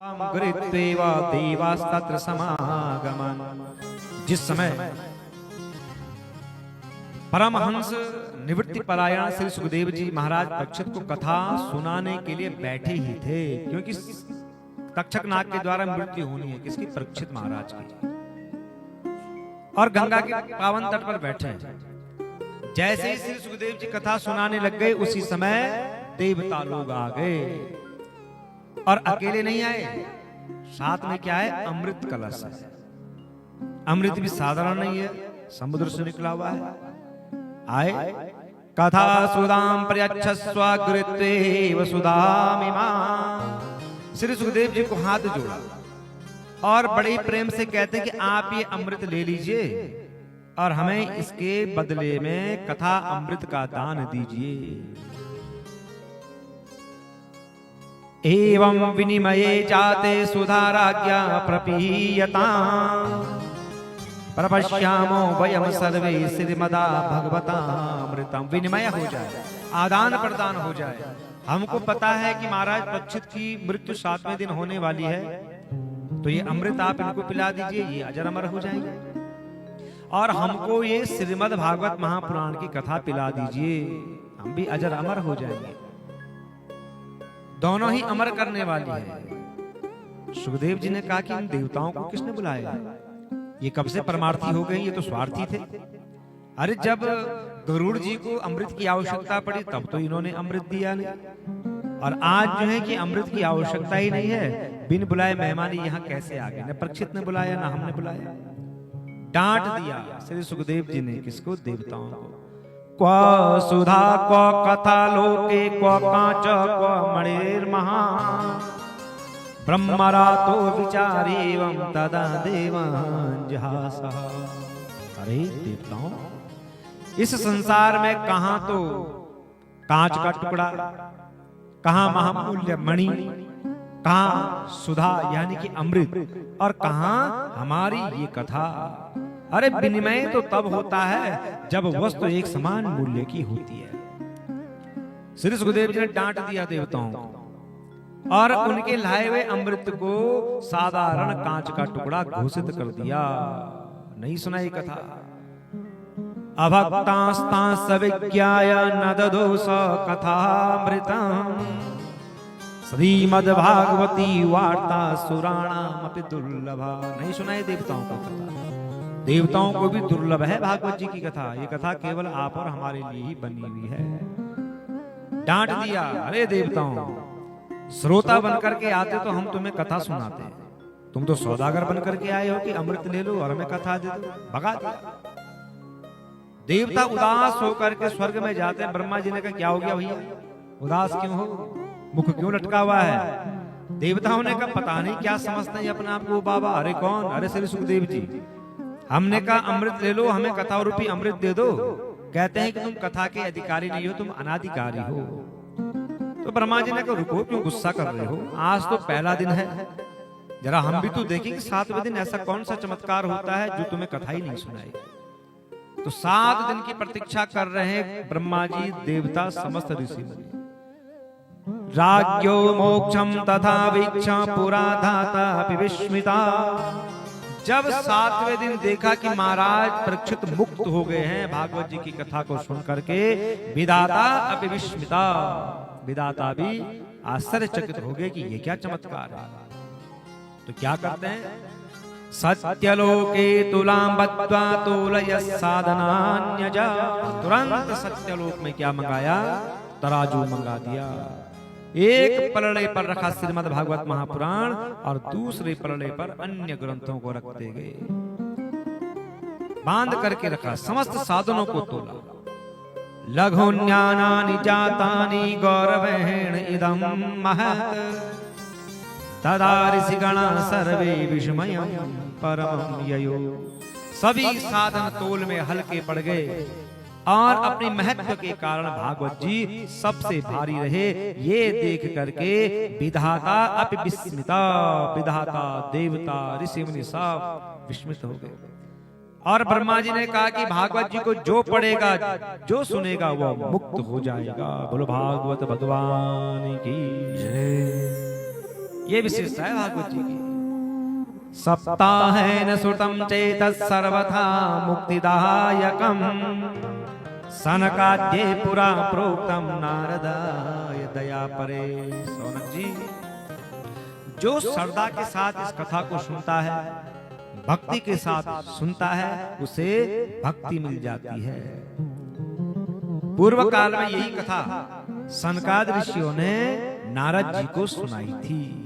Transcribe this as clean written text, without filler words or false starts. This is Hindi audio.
गृहीत्वेव देवास्तत्र समागमन्। जिस समय परमहंस निवृत्ति परायण श्री सुखदेव जी महाराज परीक्षित को कथा सुनाने के लिए बैठे ही थे, क्योंकि तक्षक नाग के द्वारा मृत्यु होनी है किसकी? परीक्षित महाराज की। और गंगा के पावन तट पर बैठे हैं। जैसे ही श्री सुखदेव जी कथा सुनाने लग गए, उसी समय देवता लोग आ गए। और अकेले नहीं आए, साथ में क्या है? अमृत कलश है। अमृत भी साधारण नहीं है, समुद्र से निकला हुआ है। आए कथा सुदाम प्रयच्छस्व गृहीत्वे वसुधामिमा। श्री सुखदेव जी को हाथ जोड़ा और बड़े प्रेम से कहते हैं कि आप ये अमृत ले लीजिए और हमें इसके बदले में कथा अमृत का दान दीजिए। एवं विनिमये जाते सुधाराज्ञा प्रपीयता प्रपश्यामो वयम सर्वे श्रीमदा भगवता अमृतम। विनिमय हो जाए, आदान प्रदान हो जाए। हमको पता है कि महाराज परीक्षित की मृत्यु 7वें दिन होने वाली है, तो ये अमृत आप इनको पिला दीजिए, ये अजर अमर हो जाएंगे। और हमको ये श्रीमद भागवत महापुराण की कथा पिला दीजिए, हम भी अजर अमर हो जाएंगे। दोनों ही अमर करने वाली है। सुखदेव जी ने कहा कि इन देवताओं को किसने बुलाया? ये कब से परमार्थी हो गए, ये तो स्वार्थी थे। अरे जब गरुड़ जी को अमृत की आवश्यकता पड़ी तब तो इन्होंने अमृत दिया नहीं, और आज जो है कि अमृत की आवश्यकता ही नहीं है, बिन बुलाए मेहमान यहाँ कैसे आ गए? न परीक्षित ने बुलाया, ना हमने बुलाया। डांट दिया श्री सुखदेव जी ने, किसको? देवताओं को। क्व सुधा क्व कथा लोके क्व कांच क्व मणिर् महा ब्रह्मरातो विचारेवं तदा देवान् जहासा। अरे देवताओं, इस संसार में कहां तो कांच का टुकड़ा, कहां महामूल्य मणि, कहां सुधा यानी कि अमृत, और कहां हमारी ये कथा। अरे विनिमय तो तब होता है जब वस्तु एक समान मूल्य की होती है। श्री सुखदेव जी ने डांट दिया देवताओं को, और उनके लाए हुए अमृत को साधारण कांच का टुकड़ा घोषित कर दिया। नहीं सुना ये कथा? अभक्तास्तां सविज्ञाय न ददो स कथामृतम् श्रीमद्भागवती वार्ता सुराणामपि दुर्लभा। नहीं सुना ये देवताओं को कथा? देवताओं को भी दुर्लभ है भागवत जी की कथा। ये कथा केवल आप और हमारे लिए ही बनी हुई है। डांट दिया, अरे देवताओं, श्रोता बनकर के आते तो हम तुम्हें कथा सुनाते, तुम तो सौदागर बनकर के आए हो कि अमृत ले लो और हमें कथा दे दो। भगा दिया। देवता उदास होकर के स्वर्ग में जाते हैं। ब्रह्मा जी ने कहा क्या हो गया भैया, उदास क्यों हो, मुख क्यों लटका हुआ है? देवताओं ने कहा पता नहीं क्या समझते हैं अपने आप को बाबा। अरे कौन? अरे श्री सुखदेव जी। हमने कहा अमृत ले लो, हमें कथा रूपी अमृत दे दो। कहते हैं कि तुम कथा के अधिकारी नहीं हो, तुम अनाधिकारी हो। तो ब्रह्मा जी ने कहा रुको, क्यों गुस्सा कर रहे हो? आज तो पहला दिन है, जरा हम भी तो देखें कि 7वें दिन ऐसा कौन सा चमत्कार होता है जो तुम्हें कथा ही नहीं सुनाई। तो 7 दिन की प्रतीक्षा कर रहे हैं ब्रह्मा जी, देवता, समस्त ऋषि मुनि। राज्यो मोक्षम तथा वीक्षा पुरा धाता अपि विस्मिता। जब 7वें दिन देखा कि महाराज परीक्षित मुक्त हो गए हैं भागवत जी की कथा को सुन करके, विधाता अपि विस्मिता, विधाता भी आश्चर्यचकित हो गए कि ये क्या चमत्कार है। तो क्या करते हैं? सत्यलोके तुलां बद्ध्वा तोलय साधनान्यजा। तुरंत सत्यलोक में क्या मंगाया? तराजू मंगा दिया। एक पलड़े पर रखा श्रीमद् भागवत महापुराण और दूसरे पलड़े पर अन्य ग्रंथों को रखते गए। बांध करके रखा, समस्त साधनों को तोला। लघुन्यानानि जातानि गौरवेण इदं महत् तदा ऋषिगणा सर्वे विस्मयं परमं ययो। सभी साधन तोल में हल्के पड़ गए और अपने महत्व के कारण भागवत जी सबसे भारी रहे। ये देख करके विधाता अपि विस्मिता, विधाता, देवता, ऋषि मुनि सब विस्मित हो गए। और ब्रह्मा जी ने कहा कि भागवत जी को जो पढ़ेगा, जो सुनेगा वो मुक्त हो जाएगा। बोलो भागवत भगवान की जय। ये विशेषता है भागवत जी की। सप्ताहेन श्रुतं चेतः सर्वथा मुक्तिदायकम् सनकाद्ये पुरा प्रोक्तम नारदाय दया परे। सौनक जी, जो श्रद्धा के साथ इस कथा को सुनता है, भक्ति के साथ सुनता है, उसे भक्ति मिल जाती है। पूर्व काल में यही कथा सनकादि ऋषियों ने नारद जी को सुनाई थी।